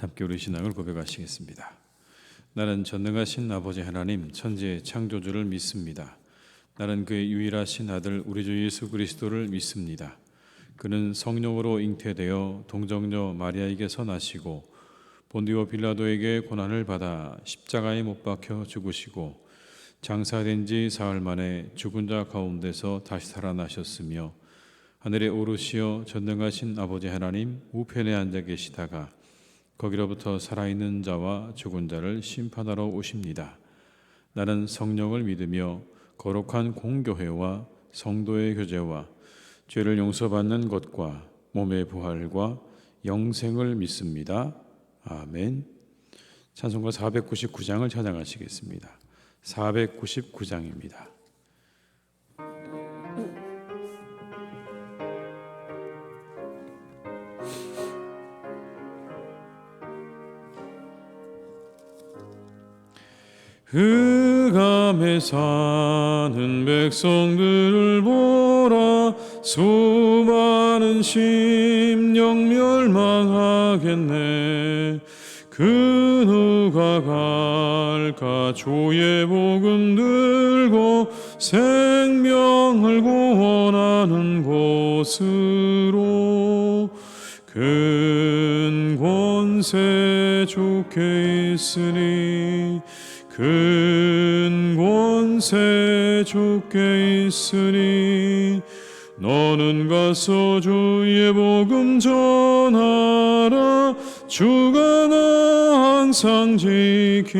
함께 우리 신앙을 고백하시겠습니다. 나는 전능하신 아버지 하나님 천지의 창조주를 믿습니다. 나는 그의 유일하신 아들 우리 주 예수 그리스도를 믿습니다. 그는 성령으로 잉태되어 동정녀 마리아에게서 나시고 본디오 빌라도에게 고난을 받아 십자가에 못 박혀 죽으시고 장사된 지 사흘 만에 죽은 자 가운데서 다시 살아나셨으며 하늘에 오르시어 전능하신 아버지 하나님 우편에 앉아 계시다가 거기로부터 살아있는 자와 죽은 자를 심판하러 오십니다. 나는 성령을 믿으며 거룩한 공교회와 성도의 교제와 죄를 용서받는 것과 몸의 부활과 영생을 믿습니다. 아멘. 찬송가 499장을 찬양하시겠습니다. 499장입니다. 흑암에 사는 백성들을 보라. 수많은 심령 멸망하겠네. 그 누가 갈까 주의 복음 들고 생명을 구원하는 곳으로. 큰 권세 주께 있으니 큰 권세 주께 있으니 너는 가서 주의 복음 전하라. 주가 나 항상 지키리라.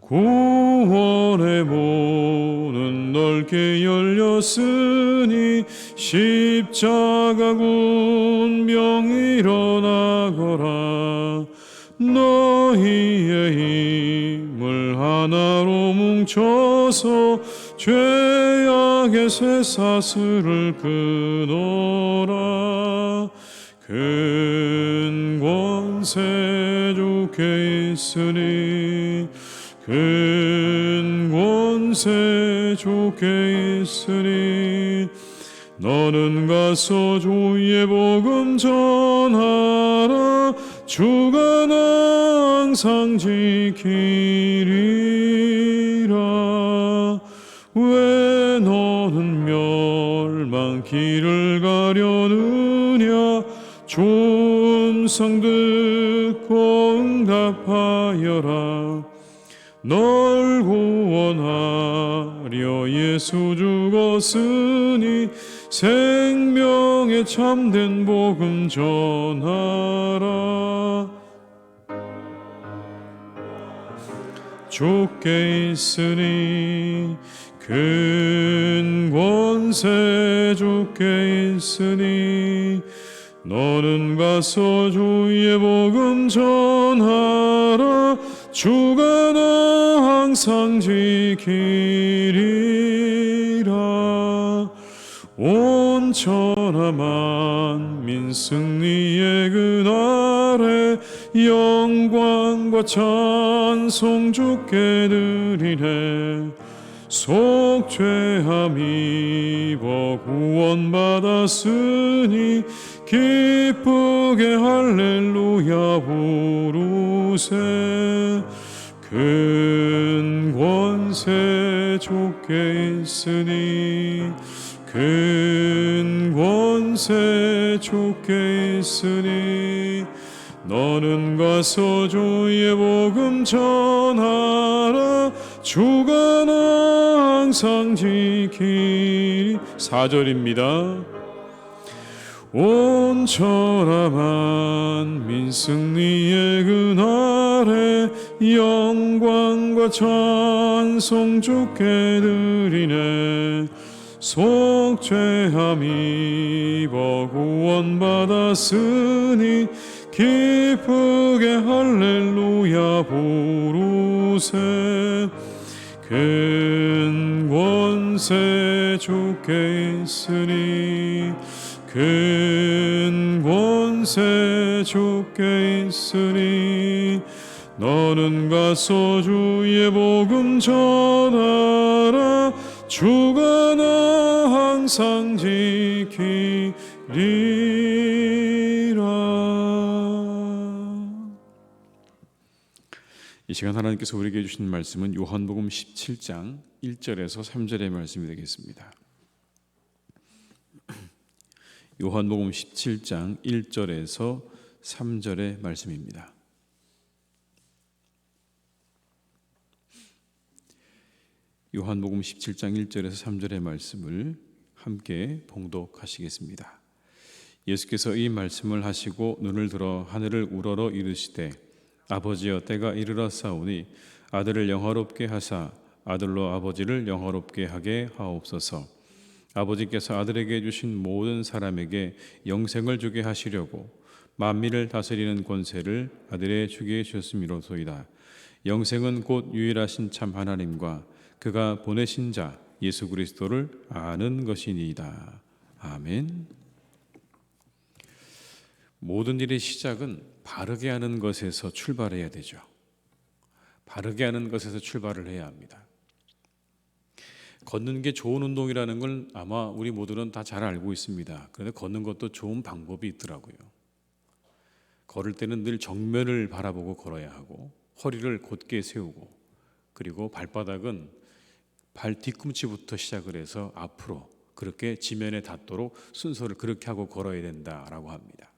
구원의 문은 넓게 열렸으니 십자가 군병 일어나거라. 너희의 힘을 하나로 뭉쳐서 죄악의 쇠사슬을 끊어라. 큰 권세 주께 있으니 큰 권세 주께 있으니 너는 가서 주의 복음 전하라. 주가 나 항상 지키리라. 왜 너는 멸망 길을 가려느냐. 음성 듣고 응답하여라. 널 구원하려 예수 죽었으니 생명의 참된 복음 전하라. 주께 있으니 큰 권세 주께 있으니 너는 가서 주의 복음 전하라. 주가 나 항상 지키리라. 온 천하 만민 승리의 그날에 영광과 찬송 주께 드리네. 속죄함 입어 구원받았으니 기쁘게 할렐루야 부르세. 큰 권세 주께 있으니 큰 권세 주께 있으니 너는 가서 주의 복음 전하라. 주가 나 항상 지키리. 4절입니다. 온 천하 만민 승리의 그날에 영광과 찬송 주께 드리네. 속죄함 입어 구원받았으니 기쁘게 할렐루야 부르세. 큰 권세 주께 있으니 큰 권세 주께 있으니 너는 가서 주의 복음 전하라. 주가 나 항상 지키리라. 이 시간 하나님께서 우리에게 주신 말씀은 요한복음 17장 1절에서 3절의 말씀이 되겠습니다. 요한복음 17장 1절에서 3절의 말씀입니다. 요한복음 17장 1절에서 3절의 말씀을 함께 봉독하시겠습니다. 예수께서 이 말씀을 하시고 눈을 들어 하늘을 우러러 이르시되 아버지여 때가 이르렀사오니 아들을 영화롭게 하사 아들로 아버지를 영화롭게 하게 하옵소서. 아버지께서 아들에게 주신 모든 사람에게 영생을 주게 하시려고 만민을 다스리는 권세를 아들에 주게 주셨음이로소이다. 영생은 곧 유일하신 참 하나님과 그가 보내신 자 예수 그리스도를 아는 것이니이다. 아멘. 모든 일의 시작은 바르게 하는 것에서 출발해야 되죠. 바르게 하는 것에서 출발을 해야 합니다. 걷는 게 좋은 운동이라는 걸 아마 우리 모두는 다 잘 알고 있습니다. 그런데 걷는 것도 좋은 방법이 있더라고요. 걸을 때는 늘 정면을 바라보고 걸어야 하고 허리를 곧게 세우고 그리고 발바닥은 발 뒤꿈치부터 시작을 해서 앞으로 그렇게 지면에 닿도록 순서를 그렇게 하고 걸어야 된다라고 합니다.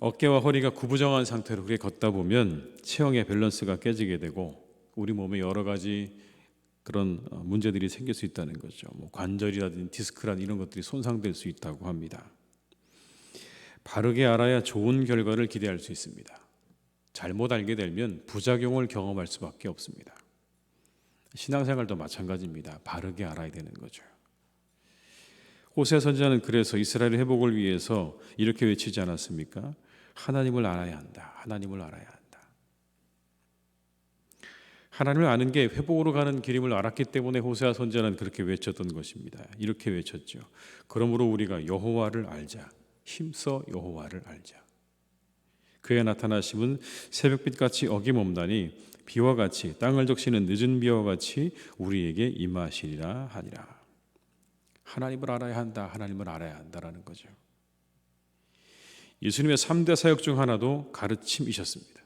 어깨와 허리가 구부정한 상태로 그렇게 걷다 보면 체형의 밸런스가 깨지게 되고 우리 몸에 여러 가지 그런 문제들이 생길 수 있다는 거죠. 관절이라든지 디스크라든지 이런 것들이 손상될 수 있다고 합니다. 바르게 알아야 좋은 결과를 기대할 수 있습니다. 잘못 알게 되면 부작용을 경험할 수밖에 없습니다. 신앙생활도 마찬가지입니다. 바르게 알아야 되는 거죠. 호세아 선지자는 그래서 이스라엘의 회복을 위해서 이렇게 외치지 않았습니까? 하나님을 알아야 한다. 하나님을 알아야 한다. 하나님을 아는 게 회복으로 가는 길임을 알았기 때문에 호세아 선지자는 그렇게 외쳤던 것입니다. 이렇게 외쳤죠. 그러므로 우리가 여호와를 알자. 힘써 여호와를 알자. 그의 나타나심은 새벽빛같이 어김없나니 비와 같이 땅을 적시는 늦은 비와 같이 우리에게 임하시리라 하니라. 하나님을 알아야 한다. 하나님을 알아야 한다라는 거죠. 예수님의 3대 사역 중 하나도 가르침이셨습니다.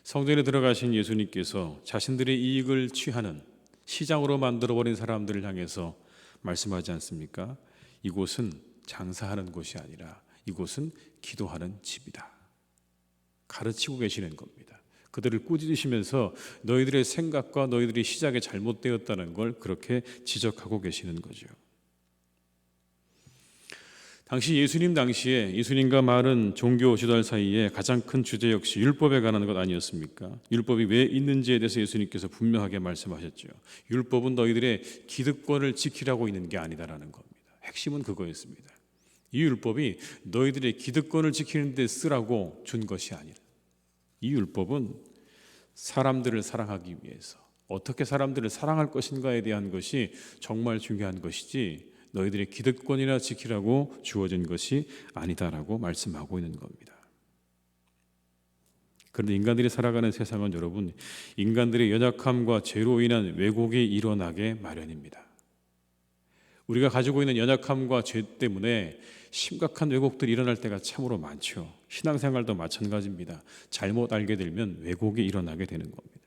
성전에 들어가신 예수님께서 자신들의 이익을 취하는 시장으로 만들어버린 사람들을 향해서 말씀하지 않습니까? 이곳은 장사하는 곳이 아니라 이곳은 기도하는 집이다. 가르치고 계시는 겁니다. 그들을 꾸짖으시면서 너희들의 생각과 너희들의 시작이 잘못되었다는 걸 그렇게 지적하고 계시는 거죠. 당시 예수님 당시에 예수님과 많은 종교 지도자 사이에 가장 큰 주제 역시 율법에 관한 것 아니었습니까? 율법이 왜 있는지에 대해서 예수님께서 분명하게 말씀하셨죠. 율법은 너희들의 기득권을 지키라고 있는 게 아니다라는 겁니다. 핵심은 그거였습니다. 이 율법이 너희들의 기득권을 지키는 데 쓰라고 준 것이 아니라 이 율법은 사람들을 사랑하기 위해서 어떻게 사람들을 사랑할 것인가에 대한 것이 정말 중요한 것이지 너희들의 기득권이나 지키라고 주어진 것이 아니다라고 말씀하고 있는 겁니다. 그런데 인간들이 살아가는 세상은 여러분 인간들의 연약함과 죄로 인한 왜곡이 일어나게 마련입니다. 우리가 가지고 있는 연약함과 죄 때문에 심각한 왜곡들이 일어날 때가 참으로 많죠. 신앙생활도 마찬가지입니다. 잘못 알게 되면 왜곡이 일어나게 되는 겁니다.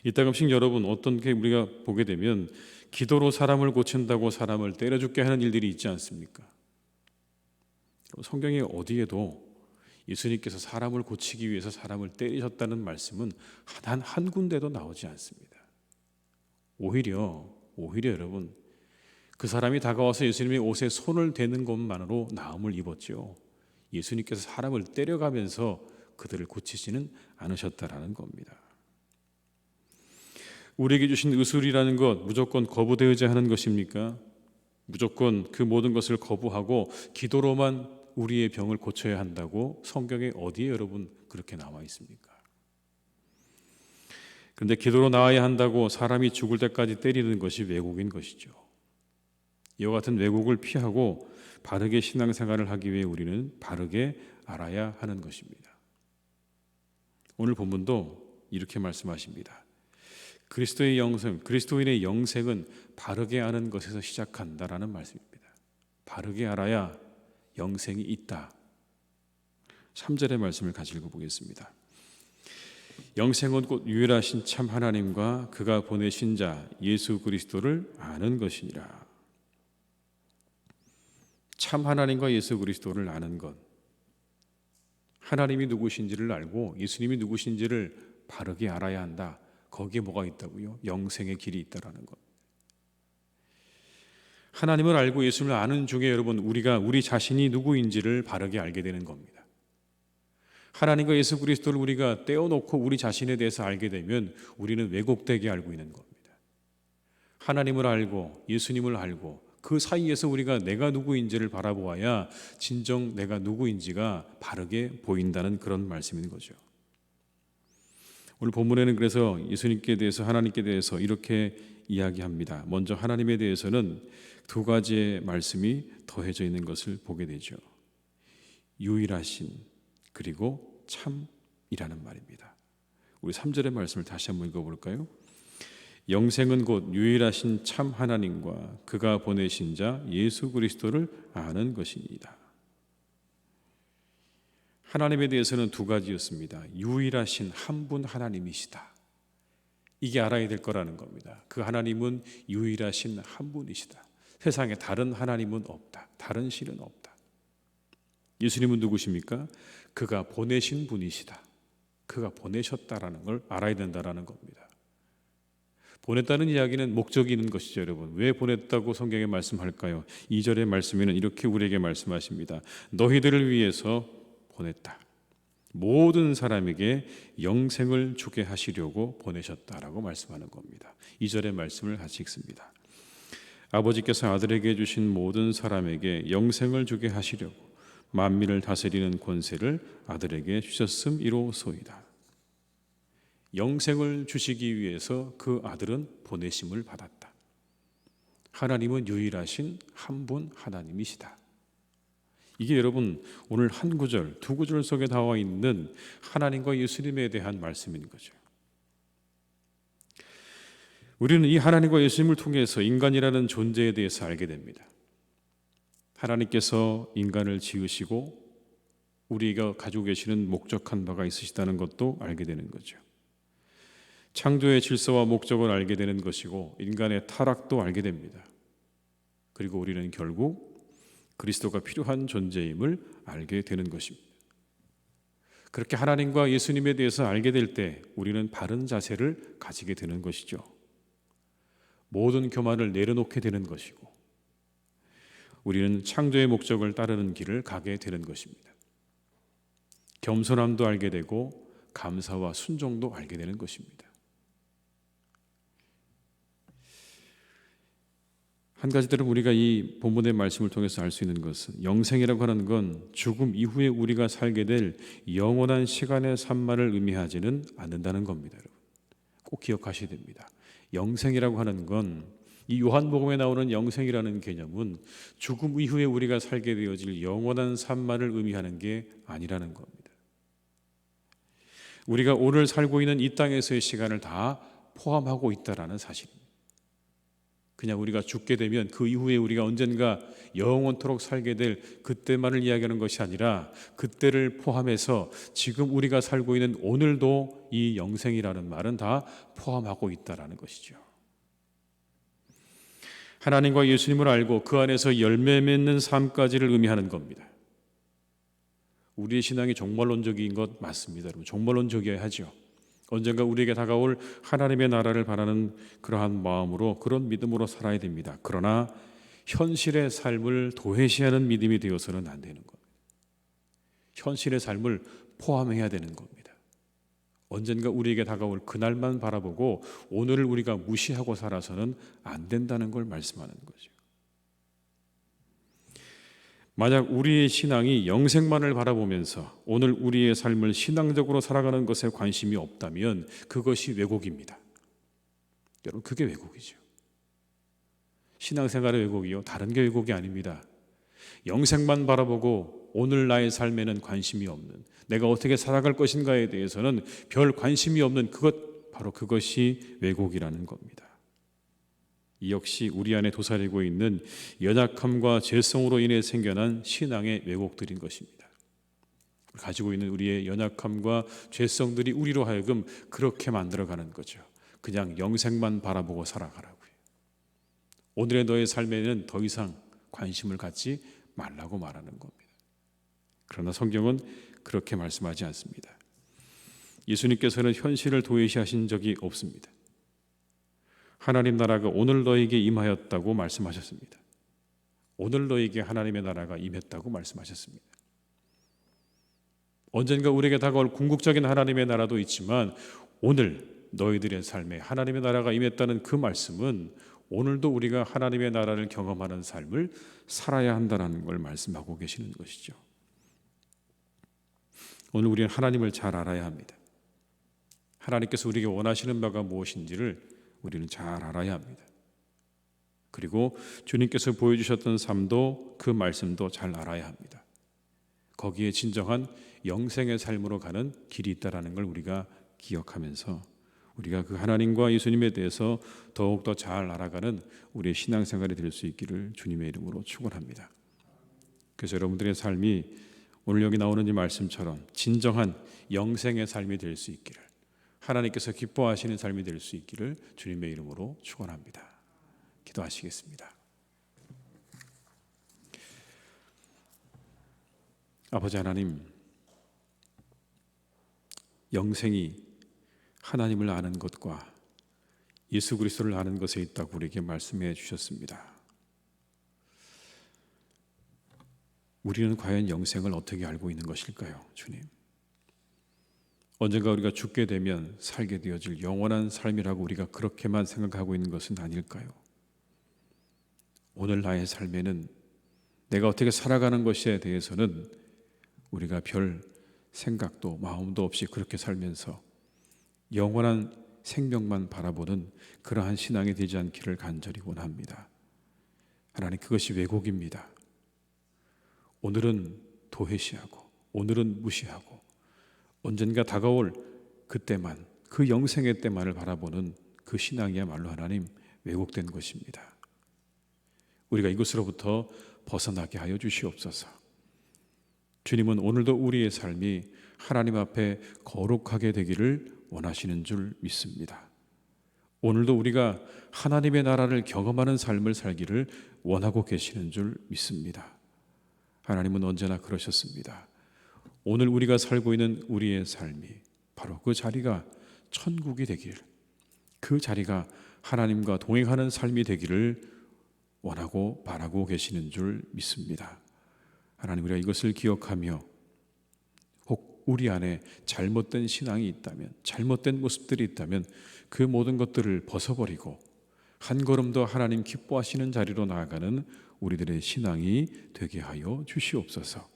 이따금씩 여러분 어떻게 우리가 보게 되면 기도로 사람을 고친다고 사람을 때려 죽게 하는 일들이 있지 않습니까? 성경에 어디에도 예수님께서 사람을 고치기 위해서 사람을 때리셨다는 말씀은 한 군데도 나오지 않습니다. 오히려 여러분 그 사람이 다가와서 예수님의 옷에 손을 대는 것만으로 나음을 입었죠. 예수님께서 사람을 때려가면서 그들을 고치지는 않으셨다라는 겁니다. 우리에게 주신 의술이라는 것 무조건 거부되어야 하는 것입니까? 무조건 그 모든 것을 거부하고 기도로만 우리의 병을 고쳐야 한다고 성경에 어디에 여러분 그렇게 나와 있습니까? 그런데 기도로 나아야 한다고 사람이 죽을 때까지 때리는 것이 왜곡인 것이죠. 이와 같은 왜곡을 피하고 바르게 신앙생활을 하기 위해 우리는 바르게 알아야 하는 것입니다. 오늘 본문도 이렇게 말씀하십니다. 그리스도의 영생, 그리스도인의 영생은 바르게 아는 것에서 시작한다라는 말씀입니다. 바르게 알아야 영생이 있다. 3절의 말씀을 같이 읽어보겠습니다. 영생은 곧 유일하신 참 하나님과 그가 보내신 자 예수 그리스도를 아는 것이니라. 참 하나님과 예수 그리스도를 아는 것, 하나님이 누구신지를 알고 예수님이 누구신지를 바르게 알아야 한다. 거기에 뭐가 있다고요? 영생의 길이 있다라는 것. 하나님을 알고 예수님을 아는 중에 여러분, 우리가 우리 자신이 누구인지를 바르게 알게 되는 겁니다. 하나님과 예수 그리스도를 우리가 떼어놓고 우리 자신에 대해서 알게 되면 우리는 왜곡되게 알고 있는 겁니다. 하나님을 알고 예수님을 알고 그 사이에서 우리가 내가 누구인지를 바라보아야 진정 내가 누구인지가 바르게 보인다는 그런 말씀인 거죠. 오늘 본문에는 그래서 예수님께 대해서 하나님께 대해서 이렇게 이야기합니다. 먼저 하나님에 대해서는 두 가지의 말씀이 더해져 있는 것을 보게 되죠. 유일하신 그리고 참이라는 말입니다. 우리 3절의 말씀을 다시 한번 읽어볼까요? 영생은 곧 유일하신 참 하나님과 그가 보내신 자 예수 그리스도를 아는 것이니이다. 하나님에 대해서는 두 가지였습니다. 유일하신 한 분 하나님이시다. 이게 알아야 될 거라는 겁니다. 그 하나님은 유일하신 한 분이시다. 세상에 다른 하나님은 없다. 다른 신은 없다. 예수님은 누구십니까? 그가 보내신 분이시다. 그가 보내셨다라는 걸 알아야 된다라는 겁니다. 보냈다는 이야기는 목적이 있는 것이죠, 여러분. 왜 보냈다고 성경에 말씀할까요? 2절의 말씀에는 이렇게 우리에게 말씀하십니다. 너희들을 위해서 보냈다. 모든 사람에게 영생을 주게 하시려고 보내셨다라고 말씀하는 겁니다. 2절의 말씀을 같이 읽습니다. 아버지께서 아들에게 주신 모든 사람에게 영생을 주게 하시려고 만민을 다스리는 권세를 아들에게 주셨음이로소이다. 영생을 주시기 위해서 그 아들은 보내심을 받았다. 하나님은 유일하신 한 분 하나님이시다. 이게 여러분 오늘 한 구절, 두 구절 속에 나와 있는 하나님과 예수님에 대한 말씀인 거죠. 우리는 이 하나님과 예수님을 통해서 인간이라는 존재에 대해서 알게 됩니다. 하나님께서 인간을 지으시고 우리가 가지고 계시는 목적한 바가 있으시다는 것도 알게 되는 거죠. 창조의 질서와 목적을 알게 되는 것이고 인간의 타락도 알게 됩니다. 그리고 우리는 결국 그리스도가 필요한 존재임을 알게 되는 것입니다. 그렇게 하나님과 예수님에 대해서 알게 될 때 우리는 바른 자세를 가지게 되는 것이죠. 모든 교만을 내려놓게 되는 것이고 우리는 창조의 목적을 따르는 길을 가게 되는 것입니다. 겸손함도 알게 되고 감사와 순종도 알게 되는 것입니다. 한 가지들은 우리가 이 본문의 말씀을 통해서 알 수 있는 것은 영생이라고 하는 건 죽음 이후에 우리가 살게 될 영원한 시간의 삶만을 의미하지는 않는다는 겁니다. 여러분. 꼭 기억하셔야 됩니다. 영생이라고 하는 건 이 요한복음에 나오는 영생이라는 개념은 죽음 이후에 우리가 살게 되어질 영원한 삶만을 의미하는 게 아니라는 겁니다. 우리가 오늘 살고 있는 이 땅에서의 시간을 다 포함하고 있다라는 사실입니다. 그냥 우리가 죽게 되면 그 이후에 우리가 언젠가 영원토록 살게 될 그때만을 이야기하는 것이 아니라 그때를 포함해서 지금 우리가 살고 있는 오늘도 이 영생이라는 말은 다 포함하고 있다라는 것이죠. 하나님과 예수님을 알고 그 안에서 열매 맺는 삶까지를 의미하는 겁니다. 우리의 신앙이 종말론적인 것 맞습니다. 여러분. 종말론적이어야 하죠. 언젠가 우리에게 다가올 하나님의 나라를 바라는 그러한 마음으로 그런 믿음으로 살아야 됩니다. 그러나 현실의 삶을 도외시하는 믿음이 되어서는 안 되는 겁니다. 현실의 삶을 포함해야 되는 겁니다. 언젠가 우리에게 다가올 그날만 바라보고 오늘을 우리가 무시하고 살아서는 안 된다는 걸 말씀하는 거죠. 만약 우리의 신앙이 영생만을 바라보면서 오늘 우리의 삶을 신앙적으로 살아가는 것에 관심이 없다면 그것이 왜곡입니다. 여러분, 그게 왜곡이죠. 신앙생활의 왜곡이요, 다른 게 왜곡이 아닙니다. 영생만 바라보고 오늘 나의 삶에는 관심이 없는, 내가 어떻게 살아갈 것인가에 대해서는 별 관심이 없는 바로 그것이 왜곡이라는 겁니다. 이 역시 우리 안에 도사리고 있는 연약함과 죄성으로 인해 생겨난 신앙의 왜곡들인 것입니다. 가지고 있는 우리의 연약함과 죄성들이 우리로 하여금 그렇게 만들어가는 거죠. 그냥 영생만 바라보고 살아가라고요. 오늘의 너의 삶에는 더 이상 관심을 갖지 말라고 말하는 겁니다. 그러나 성경은 그렇게 말씀하지 않습니다. 예수님께서는 현실을 도외시하신 적이 없습니다. 하나님 나라가 오늘 너에게 임하였다고 말씀하셨습니다. 오늘 너에게 하나님의 나라가 임했다고 말씀하셨습니다. 언젠가 우리에게 다가올 궁극적인 하나님의 나라도 있지만 오늘 너희들의 삶에 하나님의 나라가 임했다는 그 말씀은 오늘도 우리가 하나님의 나라를 경험하는 삶을 살아야 한다는 걸 말씀하고 계시는 것이죠. 오늘 우리는 하나님을 잘 알아야 합니다. 하나님께서 우리에게 원하시는 바가 무엇인지를 우리는 잘 알아야 합니다. 그리고 주님께서 보여주셨던 삶도 그 말씀도 잘 알아야 합니다. 거기에 진정한 영생의 삶으로 가는 길이 있다는 걸 우리가 기억하면서 우리가 그 하나님과 예수님에 대해서 더욱더 잘 알아가는 우리의 신앙생활이 될 수 있기를 주님의 이름으로 축원합니다. 그래서 여러분들의 삶이 오늘 여기 나오는 이 말씀처럼 진정한 영생의 삶이 될 수 있기를, 하나님께서 기뻐하시는 삶이 될 수 있기를 주님의 이름으로 축원합니다. 기도하시겠습니다. 아버지 하나님, 영생이 하나님을 아는 것과 예수 그리스도를 아는 것에 있다고 우리에게 말씀해 주셨습니다. 우리는 과연 영생을 어떻게 알고 있는 것일까요, 주님? 언젠가 우리가 죽게 되면 살게 되어질 영원한 삶이라고 우리가 그렇게만 생각하고 있는 것은 아닐까요? 오늘 나의 삶에는 내가 어떻게 살아가는 것에 대해서는 우리가 별 생각도 마음도 없이 그렇게 살면서 영원한 생명만 바라보는 그러한 신앙이 되지 않기를 간절히 원합니다. 하나님, 그것이 왜곡입니다. 오늘은 도회시하고 오늘은 무시하고 언젠가 다가올 그때만, 그 영생의 때만을 바라보는 그 신앙이야말로 하나님 왜곡된 것입니다. 우리가 이것으로부터 벗어나게 하여 주시옵소서. 주님은 오늘도 우리의 삶이 하나님 앞에 거룩하게 되기를 원하시는 줄 믿습니다. 오늘도 우리가 하나님의 나라를 경험하는 삶을 살기를 원하고 계시는 줄 믿습니다. 하나님은 언제나 그러셨습니다. 오늘 우리가 살고 있는 우리의 삶이 바로 그 자리가 천국이 되길, 그 자리가 하나님과 동행하는 삶이 되기를 원하고 바라고 계시는 줄 믿습니다. 하나님, 우리가 이것을 기억하며 혹 우리 안에 잘못된 신앙이 있다면, 잘못된 모습들이 있다면 그 모든 것들을 벗어버리고 한 걸음 더 하나님 기뻐하시는 자리로 나아가는 우리들의 신앙이 되게 하여 주시옵소서.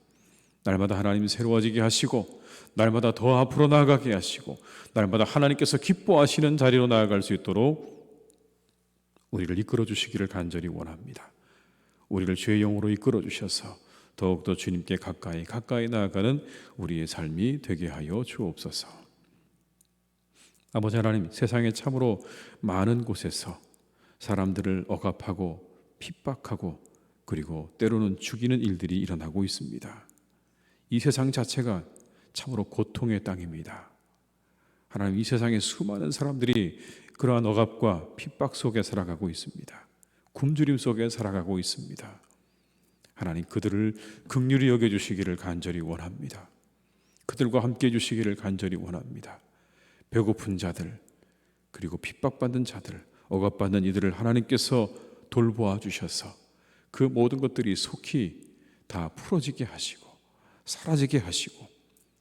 날마다 하나님 새로워지게 하시고 날마다 더 앞으로 나아가게 하시고 날마다 하나님께서 기뻐하시는 자리로 나아갈 수 있도록 우리를 이끌어 주시기를 간절히 원합니다. 우리를 주의 영으로 이끌어 주셔서 더욱더 주님께 가까이 나아가는 우리의 삶이 되게 하여 주옵소서. 아버지 하나님, 세상에 참으로 많은 곳에서 사람들을 억압하고 핍박하고 그리고 때로는 죽이는 일들이 일어나고 있습니다. 이 세상 자체가 참으로 고통의 땅입니다. 하나님, 이 세상에 수많은 사람들이 그러한 억압과 핍박 속에 살아가고 있습니다. 굶주림 속에 살아가고 있습니다. 하나님, 그들을 긍휼히 여겨주시기를 간절히 원합니다. 그들과 함께 해주시기를 간절히 원합니다. 배고픈 자들, 그리고 핍박받는 자들, 억압받는 이들을 하나님께서 돌보아 주셔서 그 모든 것들이 속히 다 풀어지게 하시고 사라지게 하시고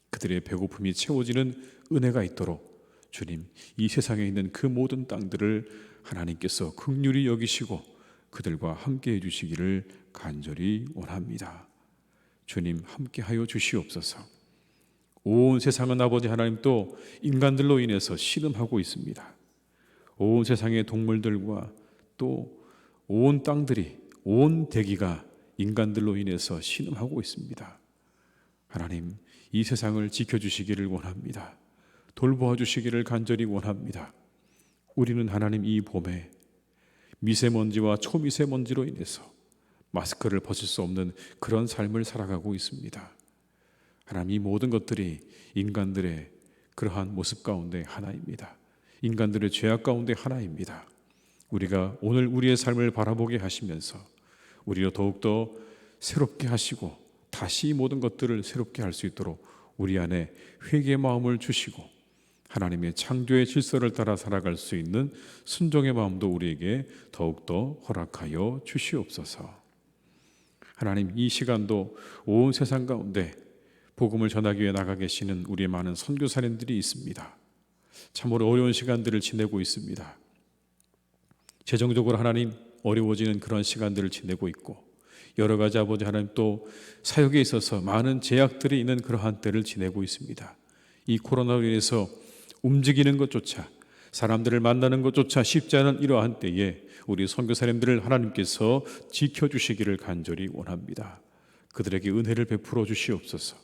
그들의 배고픔이 채워지는 은혜가 있도록 주님, 이 세상에 있는 그 모든 땅들을 하나님께서 긍휼히 여기시고 그들과 함께 해주시기를 간절히 원합니다. 주님, 함께하여 주시옵소서. 온 세상은 아버지 하나님 또 인간들로 인해서 신음하고 있습니다. 온 세상의 동물들과 또 온 땅들이, 온 대기가 인간들로 인해서 신음하고 있습니다. 하나님, 이 세상을 지켜주시기를 원합니다. 돌보아 주시기를 간절히 원합니다. 우리는 하나님, 이 봄에 미세먼지와 초미세먼지로 인해서 마스크를 벗을 수 없는 그런 삶을 살아가고 있습니다. 하나님, 이 모든 것들이 인간들의 그러한 모습 가운데 하나입니다. 인간들의 죄악 가운데 하나입니다. 우리가 오늘 우리의 삶을 바라보게 하시면서 우리로 더욱더 새롭게 하시고 다시 이 모든 것들을 새롭게 할 수 있도록 우리 안에 회개의 마음을 주시고 하나님의 창조의 질서를 따라 살아갈 수 있는 순종의 마음도 우리에게 더욱더 허락하여 주시옵소서. 하나님, 이 시간도 온 세상 가운데 복음을 전하기 위해 나가 계시는 우리의 많은 선교사님들이 있습니다. 참으로 어려운 시간들을 지내고 있습니다. 재정적으로 하나님 어려워지는 그런 시간들을 지내고 있고 여러 가지 아버지 하나님 또 사역에 있어서 많은 제약들이 있는 그러한 때를 지내고 있습니다. 이 코로나로 인해서 움직이는 것조차, 사람들을 만나는 것조차 쉽지 않은 이러한 때에 우리 선교사님들을 하나님께서 지켜주시기를 간절히 원합니다. 그들에게 은혜를 베풀어 주시옵소서.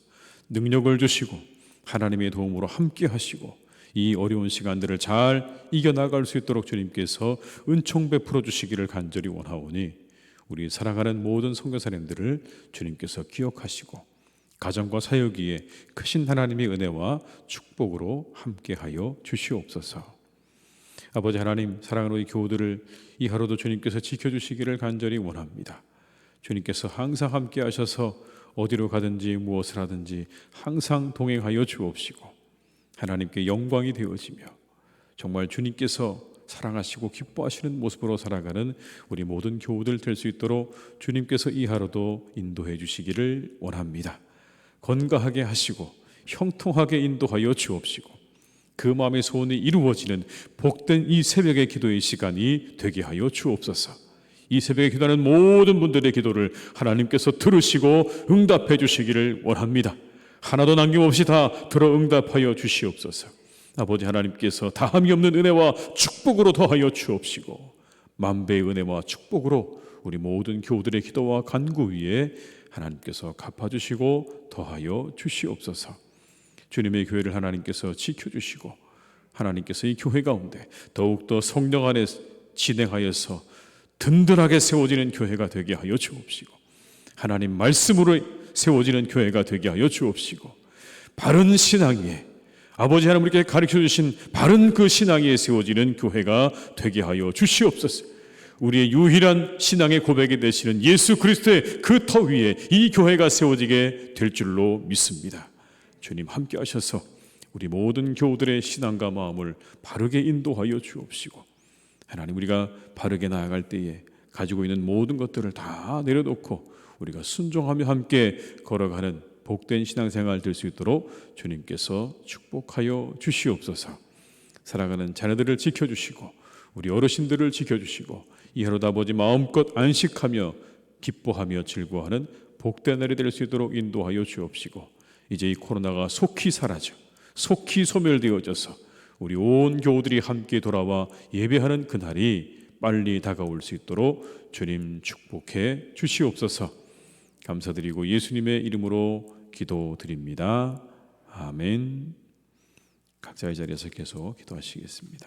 능력을 주시고 하나님의 도움으로 함께 하시고 이 어려운 시간들을 잘 이겨나갈 수 있도록 주님께서 은총 베풀어 주시기를 간절히 원하오니 우리 사랑하는 모든 선교사님들을 주님께서 기억하시고 가정과 사역 위에 크신 하나님의 은혜와 축복으로 함께하여 주시옵소서. 아버지 하나님, 사랑하는 우리 교우들을 이 하루도 주님께서 지켜주시기를 간절히 원합니다. 주님께서 항상 함께 하셔서 어디로 가든지 무엇을 하든지 항상 동행하여 주옵시고 하나님께 영광이 되어지며 정말 주님께서 사랑하시고 기뻐하시는 모습으로 살아가는 우리 모든 교우들 될 수 있도록 주님께서 이 하루도 인도해 주시기를 원합니다. 건강하게 하시고 형통하게 인도하여 주옵시고 그 마음의 소원이 이루어지는 복된 이 새벽의 기도의 시간이 되게 하여 주옵소서. 이 새벽에 기도하는 모든 분들의 기도를 하나님께서 들으시고 응답해 주시기를 원합니다. 하나도 남김없이 다 들어 응답하여 주시옵소서. 아버지 하나님께서 다함이 없는 은혜와 축복으로 더하여 주옵시고 만배의 은혜와 축복으로 우리 모든 교우들의 기도와 간구 위에 하나님께서 갚아주시고 더하여 주시옵소서. 주님의 교회를 하나님께서 지켜주시고 하나님께서 이 교회 가운데 더욱더 성령 안에 진행하여서 든든하게 세워지는 교회가 되게 하여 주옵시고 하나님 말씀으로 세워지는 교회가 되게 하여 주옵시고 바른 신앙 위에 아버지 하나님 우리에게 가르쳐 주신 바른 그 신앙 위에 세워지는 교회가 되게 하여 주시옵소서. 우리의 유일한 신앙의 고백이 되시는 예수 그리스도의 그 터 위에 이 교회가 세워지게 될 줄로 믿습니다. 주님 함께 하셔서 우리 모든 교우들의 신앙과 마음을 바르게 인도하여 주옵시고 하나님 우리가 바르게 나아갈 때에 가지고 있는 모든 것들을 다 내려놓고 우리가 순종하며 함께 걸어가는 복된 신앙생활 될 수 있도록 주님께서 축복하여 주시옵소서. 사랑하는 자녀들을 지켜주시고 우리 어르신들을 지켜주시고 이 하루도 아버지 마음껏 안식하며 기뻐하며 즐거워하는 복된 날이 될 수 있도록 인도하여 주옵시고 이제 이 코로나가 속히 사라져 속히 소멸되어져서 우리 온 교우들이 함께 돌아와 예배하는 그날이 빨리 다가올 수 있도록 주님 축복해 주시옵소서. 감사드리고 예수님의 이름으로 기도드립니다. 아멘. 각자의 자리에서 계속 기도하시겠습니다.